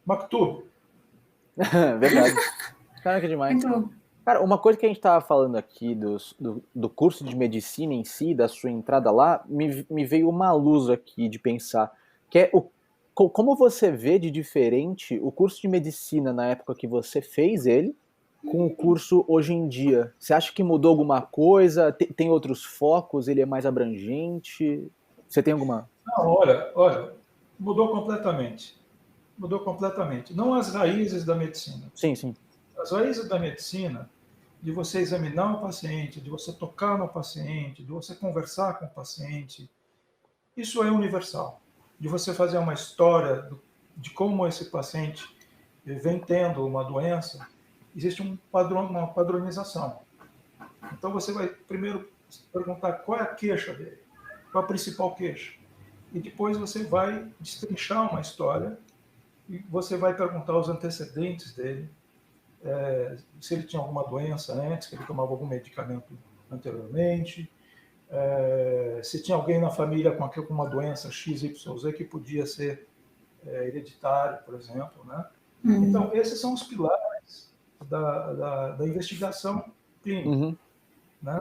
Maktub. Verdade. Cara, que demais. Muito... Cara, uma coisa que a gente estava falando aqui do curso de medicina em si, da sua entrada lá, me veio uma luz aqui de pensar, que é como você vê de diferente o curso de medicina na época que você fez ele, com o curso hoje em dia. Você acha que mudou alguma coisa? Tem outros focos? Ele é mais abrangente? Você tem alguma... Não, olha, mudou completamente. Mudou completamente. Não as raízes da medicina. Sim, sim. As raízes da medicina, de você examinar o paciente, de você tocar no paciente, de você conversar com o paciente, isso é universal. De você fazer uma história de como esse paciente vem tendo uma doença, existe uma padronização. Então você vai primeiro perguntar qual é a queixa dele, qual é a principal queixa. E depois você vai destrinchar uma história e você vai perguntar os antecedentes dele, se ele tinha alguma doença antes, que ele tomava algum medicamento anteriormente, se tinha alguém na família com alguma doença XYZ que podia ser hereditário, por exemplo, né? Então, esses são os pilares da investigação clínica. Uhum. Né?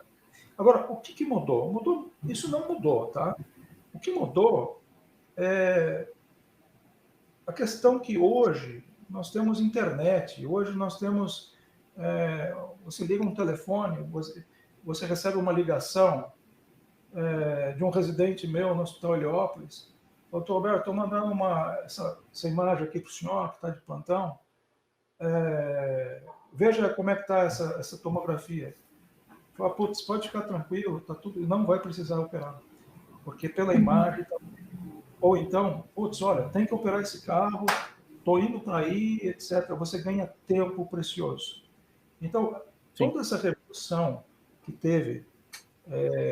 Agora, o que mudou? Isso não mudou, tá? O que mudou é a questão que hoje nós temos internet, hoje nós temos... você liga um telefone, você recebe uma ligação de um residente meu no Hospital Heliópolis. Doutor Roberto, estou mandando essa imagem aqui para o senhor, que está de plantão. Veja como é que está essa tomografia. Fala, putz, pode ficar tranquilo, tá tudo, não vai precisar operar. Porque pela imagem... Tá... Ou então, putz, olha, tem que operar esse carro, estou indo para aí, etc. Você ganha tempo precioso. Então, Sim. toda essa revolução que teve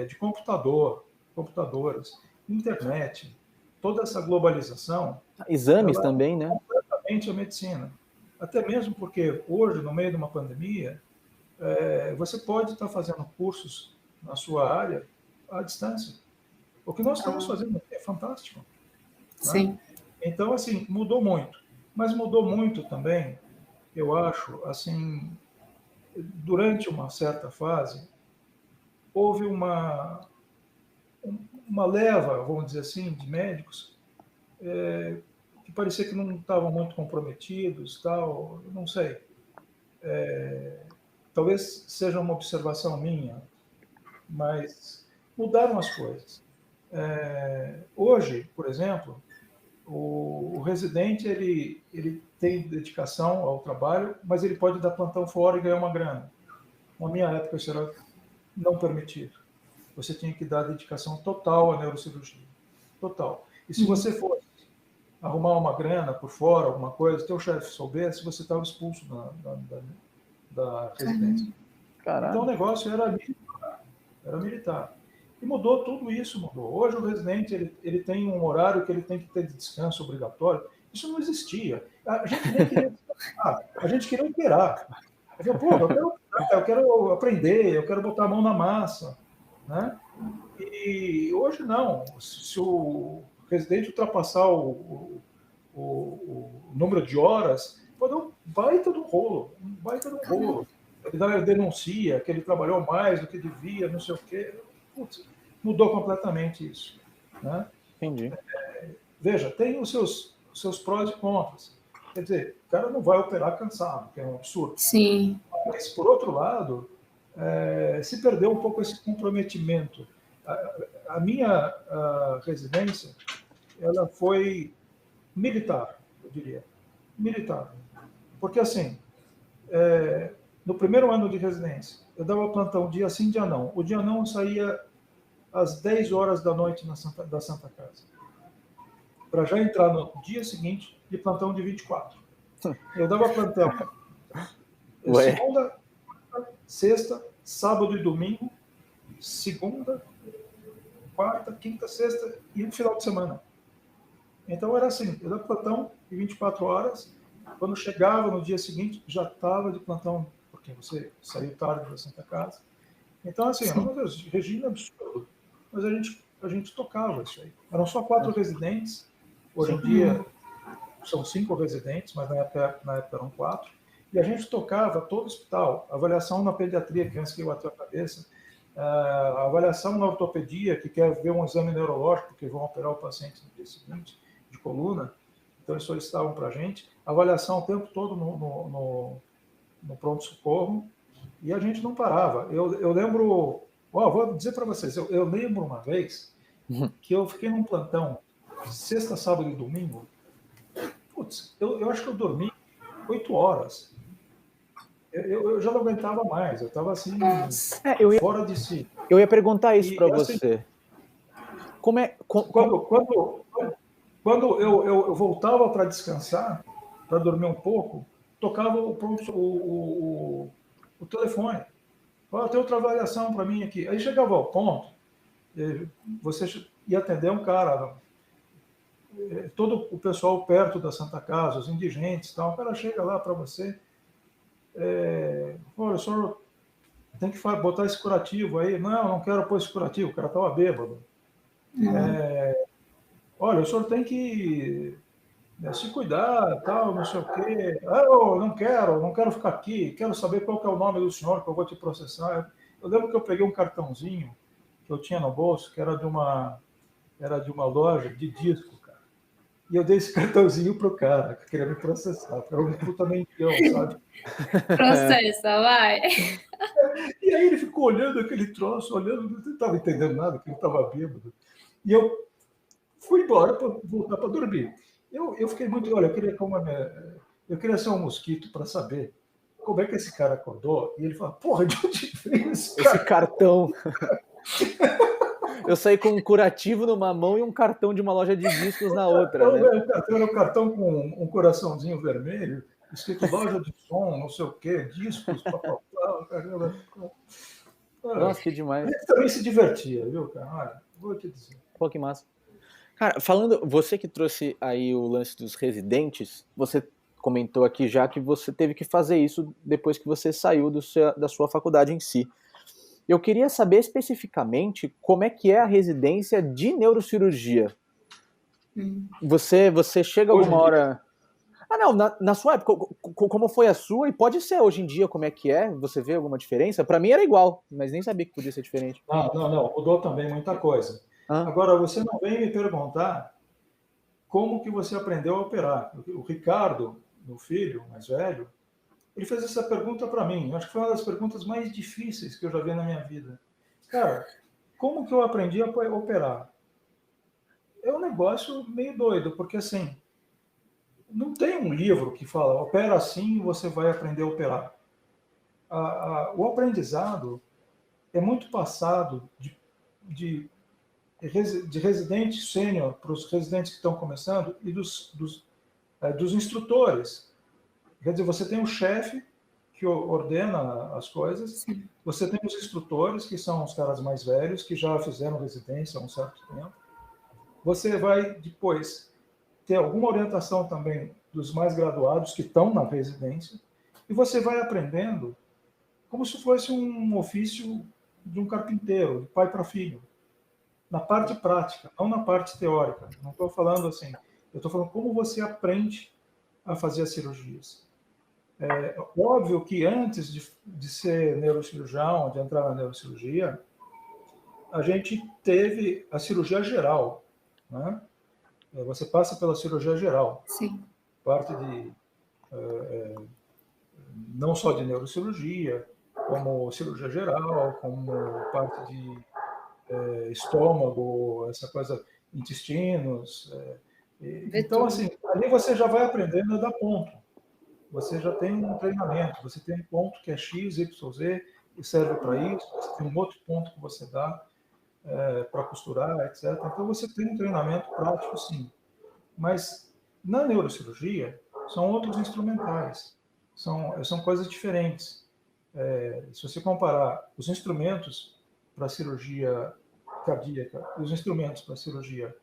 de computadores, internet, toda essa globalização... Exames também, né? Completamente a medicina. Até mesmo porque hoje, no meio de uma pandemia, você pode estar fazendo cursos na sua área à distância. O que nós estamos fazendo aqui é fantástico. Sim. Né? Então, assim, mudou muito. Mas mudou muito também, eu acho, assim, durante uma certa fase, houve uma leva, vamos dizer assim, de médicos que parecia que não estavam muito comprometidos, tal, não sei. Talvez seja uma observação minha, mas mudaram as coisas. Hoje, por exemplo, o residente ele tem dedicação ao trabalho, mas ele pode dar plantão fora e ganhar uma grana. Na minha época, isso era não permitido. Você tinha que dar dedicação total à neurocirurgia. Total. E se você fosse arrumar uma grana por fora, alguma coisa, teu chefe soubesse, você estava expulso da residência. Caralho. Então o negócio era militar. E mudou, tudo isso mudou. Hoje o residente ele tem um horário que ele tem que ter de descanso obrigatório. Isso não existia. A gente nem queria descansar, a gente queria operar. Eu falei, eu quero aprender, eu quero botar a mão na massa. Né? E hoje não. Se o residente ultrapassar o número de horas, pode dar um baita do rolo. Ele denuncia que ele trabalhou mais do que devia, não sei o quê. Putz, mudou completamente isso. Né? Entendi. Veja, tem os seus prós e contras. Quer dizer, o cara não vai operar cansado, que é um absurdo. Sim. Mas, por outro lado, se perdeu um pouco esse comprometimento. A minha residência, ela foi militar, eu diria. Militar. Porque, assim, no primeiro ano de residência, eu dava plantão dia sim, dia não. O dia não eu saía às 10 horas da noite da Santa Casa, para já entrar no dia seguinte de plantão de 24. Eu dava plantão segunda, sexta, sábado e domingo, segunda, quarta, quinta, sexta e no final de semana. Então era assim, eu dava plantão de 24 horas, quando chegava no dia seguinte, já estava de plantão, porque você saiu tarde da Santa Casa. Então, assim, meu Deus, regime absurdo. Mas a gente tocava isso aí. Eram só 4 residentes. Hoje em dia, são 5 residentes, mas na época eram 4, e a gente tocava todo o hospital, avaliação na pediatria, criança que bateu a cabeça, a avaliação na ortopedia, que quer ver um exame neurológico, porque vão operar o paciente no dia seguinte, de coluna, então eles solicitavam para a gente, avaliação o tempo todo no pronto-socorro, e a gente não parava. Eu lembro, vou dizer para vocês, eu lembro uma vez que eu fiquei num plantão, sexta, sábado e domingo, putz, eu acho que eu dormi 8 horas. Eu já não aguentava mais, eu estava assim, fora de si. Eu ia perguntar isso para você. Como é... Quando eu voltava para descansar, para dormir um pouco, tocava o telefone. Tem outra avaliação para mim aqui. Aí chegava ao ponto, você ia atender um cara, todo o pessoal perto da Santa Casa, os indigentes, tal, o cara chega lá para você, olha, o senhor tem que botar esse curativo aí. Não quero pôr esse curativo, o cara estava bêbado. Olha, o senhor tem que se cuidar, tal, não sei o quê. Eu não quero ficar aqui, quero saber qual que é o nome do senhor, que eu vou te processar. Eu lembro que eu peguei um cartãozinho que eu tinha no bolso, que era de uma loja de disco, cara. E eu dei esse cartãozinho pro cara, que queria me processar. Era um puta mendião, sabe? Processa, vai. E aí ele ficou olhando aquele troço, não estava entendendo nada, que ele estava bêbado. E eu fui embora para voltar para dormir. Eu fiquei muito... Olha, eu queria ser um mosquito para saber como é que esse cara acordou. E ele falou, porra, de onde veio esse cartão? Eu saí com um curativo numa mão e um cartão de uma loja de discos na outra, né? Era um cartão com um coraçãozinho vermelho, escrito loja de som, não sei o quê, discos, papapá, caramba. Nossa, que demais. Ele também se divertia, viu, cara? Olha, vou te dizer. Pô, que massa. Cara, você que trouxe aí o lance dos residentes, você comentou aqui já que você teve que fazer isso depois que você saiu da sua faculdade em si. Eu queria saber especificamente como é que é a residência de neurocirurgia. Você chega alguma hora... não, na sua época, como foi a sua? E pode ser hoje em dia como é que é? Você vê alguma diferença? Para mim era igual, mas nem sabia que podia ser diferente. Não, mudou também muita coisa. Agora, você não vem me perguntar como que você aprendeu a operar. O Ricardo, meu filho mais velho, ele fez essa pergunta para mim. Eu acho que foi uma das perguntas mais difíceis que eu já vi na minha vida. Cara, como que eu aprendi a operar? É um negócio meio doido, porque assim, não tem um livro que fala, opera assim e você vai aprender a operar. O aprendizado é muito passado de residente sênior para os residentes que estão começando e dos instrutores. Quer dizer, você tem o chefe que ordena as coisas, Sim. Você tem os instrutores, que são os caras mais velhos, que já fizeram residência há um certo tempo. Você vai depois ter alguma orientação também dos mais graduados que estão na residência, e você vai aprendendo como se fosse um ofício de um carpinteiro, de pai para filho, na parte prática, não na parte teórica. Não estou falando assim, eu estou falando como você aprende a fazer as cirurgias. Óbvio que antes de ser neurocirurgião, de entrar na neurocirurgia, a gente teve a cirurgia geral, né? Você passa pela cirurgia geral. Sim. Parte de não só de neurocirurgia, como cirurgia geral, como parte de estômago, essa coisa, intestinos. Então, assim, ali você já vai aprendendo a dar ponto. Você já tem um treinamento, você tem um ponto que é X, Y, Z, e serve para isso, você tem um outro ponto que você dá para costurar, etc. Então, você tem um treinamento prático, sim. Mas, na neurocirurgia, são outros instrumentais, são coisas diferentes. Se você comparar os instrumentos para cirurgia cardíaca e os instrumentos para cirurgia,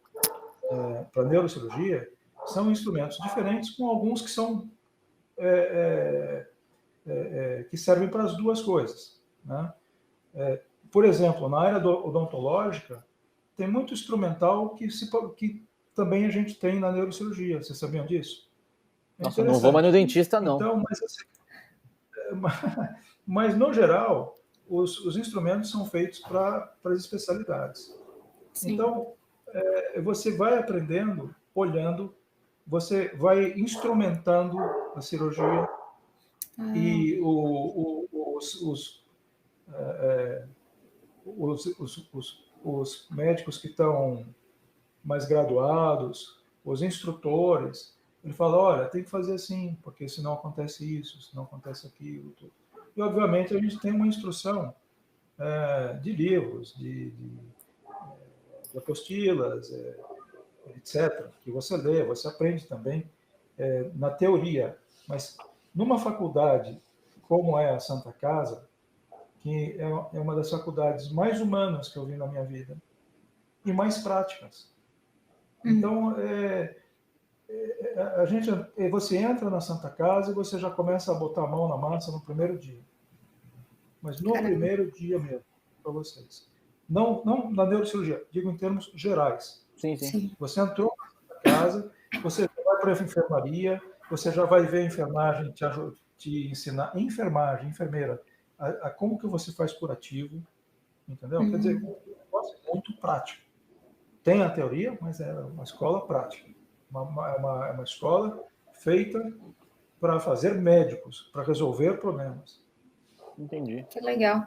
para neurocirurgia, são instrumentos diferentes, com alguns que são que servem para as duas coisas, né? Por exemplo, na área odontológica, tem muito instrumental que também a gente tem na neurocirurgia. Vocês sabiam disso? Nossa, não vou mais no dentista, não. Então, mas, assim, mas no geral, os instrumentos são feitos para as especialidades. Sim. Então, você vai aprendendo, olhando, você vai instrumentando a cirurgia e os médicos que estão mais graduados, os instrutores, ele fala, olha, tem que fazer assim, porque senão acontece isso, senão acontece aquilo. Tudo. E, obviamente, a gente tem uma instrução de livros, de apostilas, etc., que você lê, você aprende também na teoria. Mas numa faculdade como é a Santa Casa, que é uma das faculdades mais humanas que eu vi na minha vida, e mais práticas. Então, você entra na Santa Casa e você já começa a botar a mão na massa no primeiro dia. Mas no primeiro dia mesmo, para vocês. Não na neurocirurgia, digo em termos gerais. Sim. Você entrou na Santa Casa, você vai para a enfermaria, você já vai ver a enfermagem te ensinar, enfermeira, a como que você faz curativo, entendeu? Quer dizer, um negócio muito prático. Tem a teoria, mas é uma escola prática. Uma escola feita para fazer médicos, para resolver problemas. Entendi. Que legal.